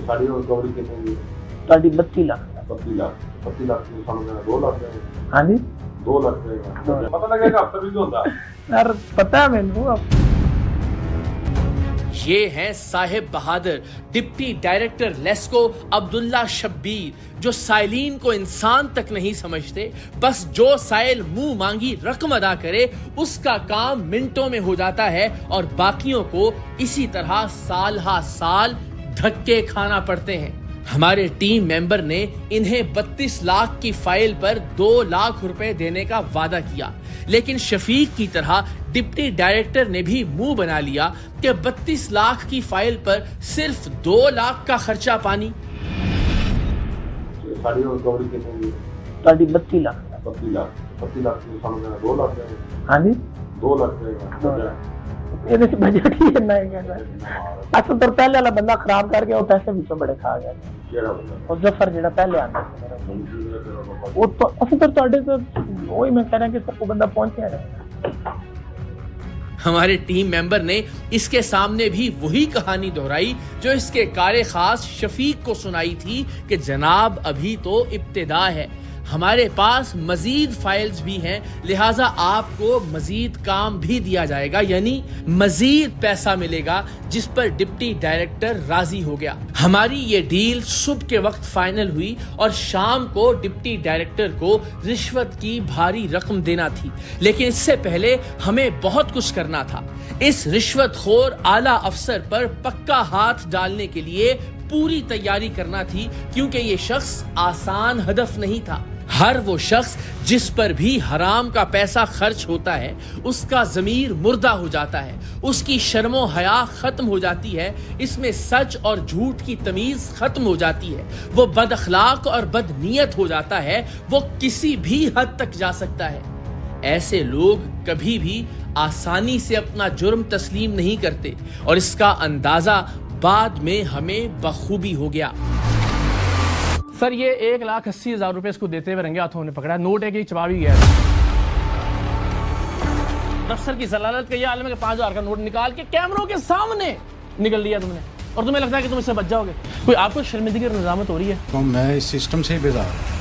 Sari recovery कितने की? ਤੁਹਾਡੀ 32 ਲੱਖ 32 लाख 32 लाख ਨੂੰ ਸਾਨੂੰ 2 ਲੱਖ ਦੇ ਹਾਂਜੀ 2 ਲੱਖ ਦੇਗਾ। ਪਤਾ ਲੱਗੇਗਾ ਹਫਤਾ ਵੀ ਹੁੰਦਾ ਯਾਰ ਪਤਾ ਹੈ ਮੈਨੂੰ। ये हैं साहिब बहादुर, डिप्टी डायरेक्टर लेस्को अब्दुल्ला शब्बीर, जो साइलिन को इंसान तक नहीं समझते। बस जो साइल मुंह मांगी रकम अदा करे उसका काम मिनटों में हो जाता है और बाकियों को इसी तरह साल हा साल धक्के खाना पड़ते हैं। हमारे टीम मेंबर ने इन्हें 32 लाख की फाइल पर 2 लाख रुपए देने का वादा किया, लेकिन शफीक की तरह डिप्टी डायरेक्टर ने भी मुंह बना लिया कि 32 लाख की फाइल पर सिर्फ 2 लाख का खर्चा पानी। साड़ी रिकवरी कितने की? ਤੁਹਾਡੀ 32 ਲੱਖ 32 लाख 32 लाख ਨੂੰ ਸਾਨੂੰ 2 ਲੱਖ ਦੇਗਾ। ਹਾਂਜੀ 2 ਲੱਖ ਦੇਗਾ। ਇਹਦੇ ਚ ਬਜਟ ਹੀ ਇੰਨਾ ਹੈਗਾ। ਅਸਲ ਤੋਂ ਪਹਿਲੇ ਵਾਲਾ ਬੰਦਾ ਖਰਾਬ ਕਰ ਗਿਆ, ਉਹ ਪੈਸੇ ਵਿੱਚੋਂ ਬੜੇ ਖਾ ਗਿਆ। ਕਿਹੜਾ ਬੰਦਾ? ਉਹ ਜ਼ਫਰ ਜਿਹੜਾ ਪਹਿਲੇ ਆਂਦਾ ਸੀ ਮੇਰਾ, ਉਹ ਤਾਂ ਅਸਲ ਤੋਂ ਤੁਹਾਡੇ ਤੋਂ ਉਹੀ ਮੈਂ ਕਹਿ ਰਿਹਾ ਕਿ ਸਭ को बंदा पहुंचा है। हमारे टीम मेंबर ने इसके सामने भी वही कहानी दोहराई जो इसके कारे खास शफीक को सुनाई थी कि जनाब अभी तो इब्तिदा है, हमारे पास मजीद फाइल्स भी हैं, लिहाजा आपको मजीद काम भी दिया जाएगा, यानी मजीद पैसा मिलेगा, जिस पर डिप्टी डायरेक्टर राजी हो गया। हमारी ये डील सुबह के वक्त फाइनल हुई और शाम को डिप्टी डायरेक्टर को रिश्वत की भारी रकम देना थी, लेकिन इससे पहले हमें बहुत कुछ करना था। इस रिश्वतखोर आला अफसर पर पक्का हाथ डालने के लिए पूरी तैयारी करना थी, क्योंकि ये शख्स आसान हदफ नहीं था। हर वो शख्स जिस पर भी हराम का पैसा खर्च होता है उसका ज़मीर मुर्दा हो जाता है, उसकी शर्मो हया खत्म हो जाती है, इसमें सच और झूठ की तमीज़ खत्म हो जाती है, वो बद अखलाक और बदनीयत हो जाता है, वो किसी भी हद तक जा सकता है। ऐसे लोग कभी भी आसानी से अपना जुर्म तस्लीम नहीं करते और इसका अंदाज़ा बाद में हमें बखूबी हो गया। सर ये 1,80,000 रुपए इसको देते हुए रंगे हाथों ने पकड़ा, नोट है कि चबा भी गया। अफसर की जलालत का ये आलम है कि 5,000 का नोट निकाल के कैमरों के सामने निकल लिया तुमने, और तुम्हें लगता है कि तुम इससे बच जाओगे। कोई आपको शर्मिंदगी और निजामत हो रही है? तो मैं इस सिस्टम से ही बेजार हूं।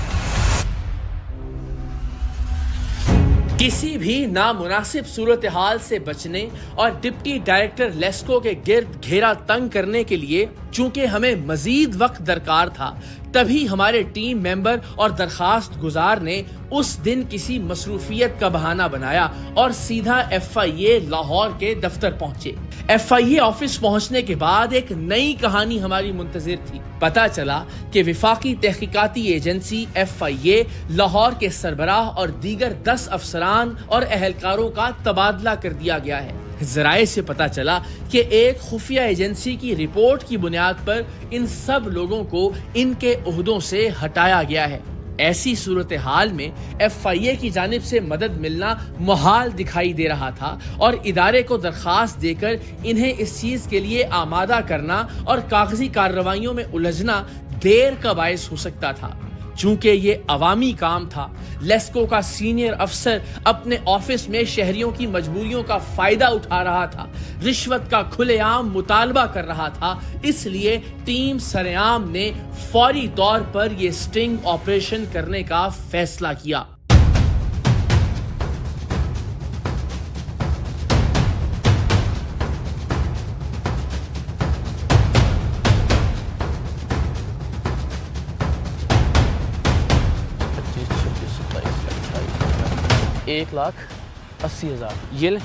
किसी भी नामुनासिब सूरत हाल से बचने और डिप्टी डायरेक्टर लेस्को के गिर्द घेरा तंग करने के लिए चूंकि हमें मजीद वक्त दरकार था, तभी हमारे टीम मेंबर और दरखास्त गुजार ने उस दिन किसी मसरूफियत का बहाना बनाया और सीधा FIA लाहौर के दफ्तर पहुंचे। FIA ऑफिस पहुंचने के बाद एक नई कहानी हमारी मुंतजिर थी। पता चला कि विफाकी तहकीकाती एजेंसी FIA लाहौर के सरबराह और दीगर 10 अफसरान और अहलकारों का तबादला कर दिया गया है। जराए से पता चला कि एक खुफिया एजेंसी की रिपोर्ट की बुनियाद पर इन सब लोगों को इनके ओहदों से हटाया गया है। ऐसी सूरत हाल में FIA की जानिब से मदद मिलना मुहाल दिखाई दे रहा था और इदारे को दरखास्त देकर इन्हें इस चीज के लिए आमादा करना और कागजी कार्रवाइयों में उलझना देर का बायस हो सकता था। चूंकि ये अवामी काम था, लेस्को का सीनियर अफसर अपने ऑफिस में शहरियों की मजबूरियों का फायदा उठा रहा था, रिश्वत का खुलेआम मुतालबा कर रहा था, इसलिए टीम सरेआम ने फौरी तौर पर यह स्टिंग ऑपरेशन करने का फैसला किया। $1,80,000 ये ले,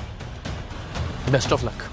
बेस्ट ऑफ लक।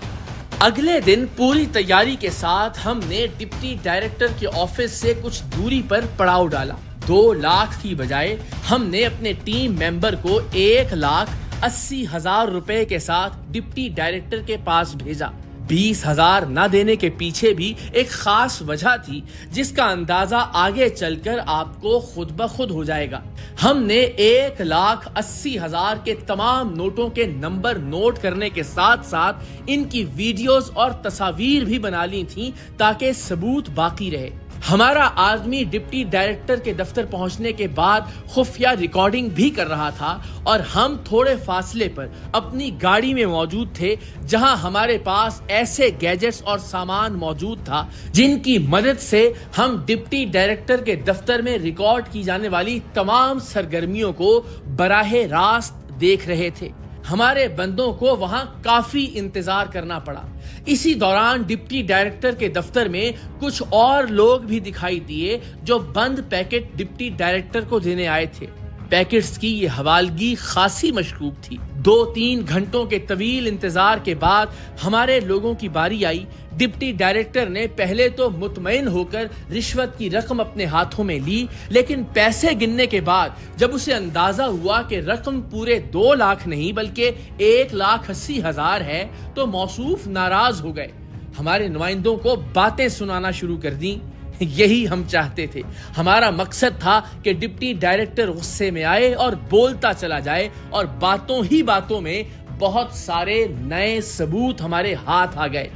अगले दिन पूरी तैयारी के साथ हमने डिप्टी डायरेक्टर के ऑफिस से कुछ दूरी पर पड़ाव डाला। 2 लाख की बजाय हमने अपने टीम मेंबर को 1,80,000 रुपए के साथ डिप्टी डायरेक्टर के पास भेजा। 20,000 न देने के पीछे भी एक खास वजह थी, जिसका अंदाजा आगे चलकर आपको खुद ब खुद हो जाएगा। हमने 1,80,000 के तमाम नोटों के नंबर नोट करने के साथ साथ इनकी वीडियोस और तस्वीर भी बना ली थी ताकि सबूत बाकी रहे। हमारा आदमी डिप्टी डायरेक्टर के दफ्तर पहुंचने के बाद खुफिया रिकॉर्डिंग भी कर रहा था और हम थोड़े फासले पर अपनी गाड़ी में मौजूद थे, जहां हमारे पास ऐसे गैजेट्स और सामान मौजूद था जिनकी मदद से हम डिप्टी डायरेक्टर के दफ्तर में रिकॉर्ड की जाने वाली तमाम सरगर्मियों को बराहे रास्त देख रहे थे। हमारे बंदों को वहां काफी इंतजार करना पड़ा। इसी दौरान डिप्टी डायरेक्टर के दफ्तर में कुछ और लोग भी दिखाई दिए जो बंद पैकेट डिप्टी डायरेक्टर को देने आए थे। पैकेट्स की ये हवालगी खासी मशकूक थी। 2-3 घंटों के तवील इंतजार के बाद हमारे लोगों की बारी आई। डिप्टी डायरेक्टर ने पहले तो मुतमईन होकर रिश्वत की रकम अपने हाथों में ली, लेकिन पैसे गिनने के बाद जब उसे अंदाजा हुआ कि रकम पूरे 2 लाख नहीं बल्कि 1,80,000 है तो मौसूफ नाराज हो गए। हमारे नुमाइंदों को बातें सुनाना शुरू कर दी। यही हम चाहते थे। हमारा मकसद था कि डिप्टी डायरेक्टर गुस्से में आए और बोलता चला जाए और बातों ही बातों में बहुत सारे नए सबूत हमारे हाथ आ गए।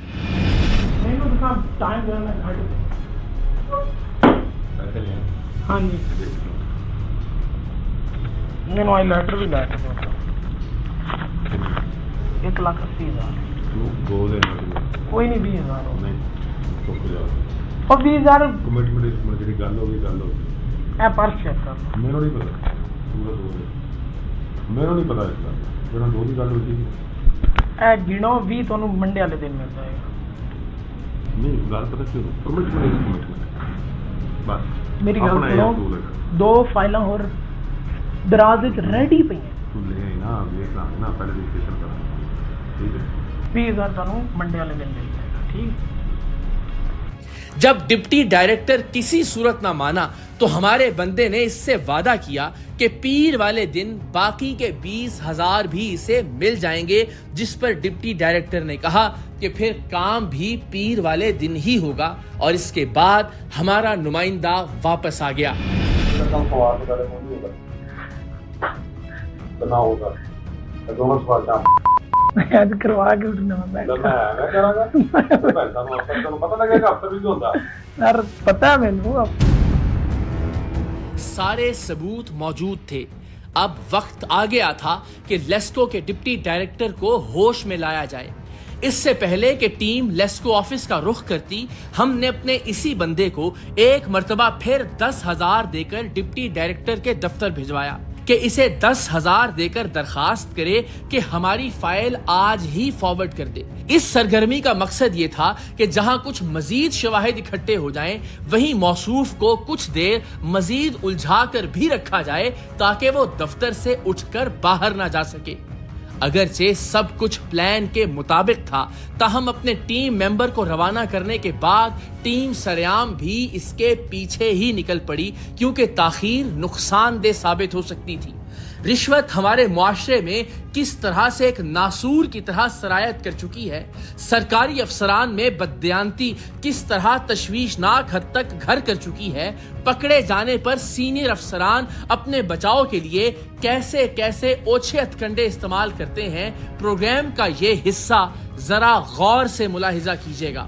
हाँ जी, मैंने आई लेटर भी लाया था 1,80,000। कोई नहीं 20,000 और 20,000 ਕਮਿਟਮੈਂਟ ਜਿਹੜੀ ਗੱਲ ਹੋ ਗਈ ਇਹ ਪਰਸ ਚੈੱਕ ਕਰ ਲਓ। ਮੈਨੂੰ ਨਹੀਂ ਪਤਾ ਪੂਰਾ ਦੋ ਦੇ ਮੈਨੂੰ ਨਹੀਂ ਪਤਾ ਇਸ ਦਾ ਜਿਹੜਾ ਦੋ ਦੀ ਗੱਲ ਹੋਈ ਸੀ ਇਹ ਗਿਣੋ 20 ਤੁਹਾਨੂੰ ਮੰਡੇ ਵਾਲੇ ਦਿਨ ਮਿਲ ਜਾਏਗਾ। ਨਹੀਂ ਗੱਲ ਪਤਾ ਕਿਉਂ ਕਮਿਟਮੈਂਟ ਬਸ ਮੇਰੀ ਗੱਲ ਆਪਣਾ ਯਾਰ ਤੂੰ ਸੁਣੋ, ਲੱਗਾ 2 ਫਾਈਲਾਂ ਹੋਰ ਦਰਾਜ਼ ਵਿੱਚ ਰੈਡੀ ਪਈਆਂ। ਤੂੰ ਲੈ ਆਈ ਨਾ ਵੇਖ ਲਾ ਨਾ ਪਹਿਲੇ ਰਜਿਸਟ੍ਰੇਸ਼ਨ ਕਰਾ ਠੀਕ ਹੈ 20,000 ਤੁਹਾਨੂੰ ਮੰਡੇ ਵਾਲੇ ਦਿਨ ਮਿਲ ਜਾएगा। ठीक। जब डिप्टी डायरेक्टर किसी सूरत ना माना तो हमारे बंदे ने इससे वादा किया कि पीर वाले दिन बाकी के 20,000 भी इसे मिल जाएंगे, जिस पर डिप्टी डायरेक्टर ने कहा कि फिर काम भी पीर वाले दिन ही होगा। और इसके बाद हमारा नुमाइंदा वापस आ गया। ਕੰਮ ਪਵਾਰ ਤੋਂ ਕਦੇ ਨਹੀਂ ਹੋਗਾ ਤਾਂ ਨਾ ਹੋਗਾ ਤਾਂ ਦੋਨੋਂ ਸਵਾਲ ਸ਼ਾਮ ਅੱਜ ਕਰਵਾ ਕੇ ਉੱਠਣਾ ਮੈਂ ਮੈਂ ਕਰਾਂਗਾ ਪੈਸਾ ਨੂੰ ਅਫਸਰ ਨੂੰ ਪਤਾ ਲੱਗੇਗਾ ਅਫਸਰ ਵੀ ਹੁੰਦਾ ਯਾਰ ਪਤਾ ਮੈਨੂੰ सारे सबूत मौजूद थे। अब वक्त आ गया था कि लेस्को के डिप्टी डायरेक्टर को होश में लाया जाए। इससे पहले कि टीम लेस्को ऑफिस का रुख करती, हमने अपने इसी बंदे को एक मर्तबा फिर 10,000 देकर डिप्टी डायरेक्टर के दफ्तर भिजवाया कि इसे 10,000 देकर दरखास्त करे कि हमारी फाइल आज ही फॉरवर्ड कर दे। इस सरगर्मी का मकसद ये था कि जहां कुछ मजीद शवाहिद इकट्ठे हो जाएं, वहीं मौसूफ को कुछ देर मजीद उलझा कर भी रखा जाए ताकि वो दफ्तर से उठकर बाहर ना जा सके। अगरचे सब कुछ प्लान के मुताबिक था, ताहम अपने टीम मेंबर को रवाना करने के बाद टीम सरेआम भी इसके पीछे ही निकल पड़ी, क्योंकि ताखीर नुकसानदेह साबित हो सकती थी। रिश्वत हमारे मुआशरे में किस तरह से एक नासूर की तरह सरायत कर चुकी है, सरकारी अफसरान में बददियानती किस तरह तशवीशनाक हद तक घर कर चुकी है, पकड़े जाने पर सीनियर अफसरान अपने बचाव के लिए कैसे कैसे ओछे हथकंडे इस्तेमाल करते हैं, प्रोग्राम का ये हिस्सा जरा गौर से मुलाहिजा कीजिएगा।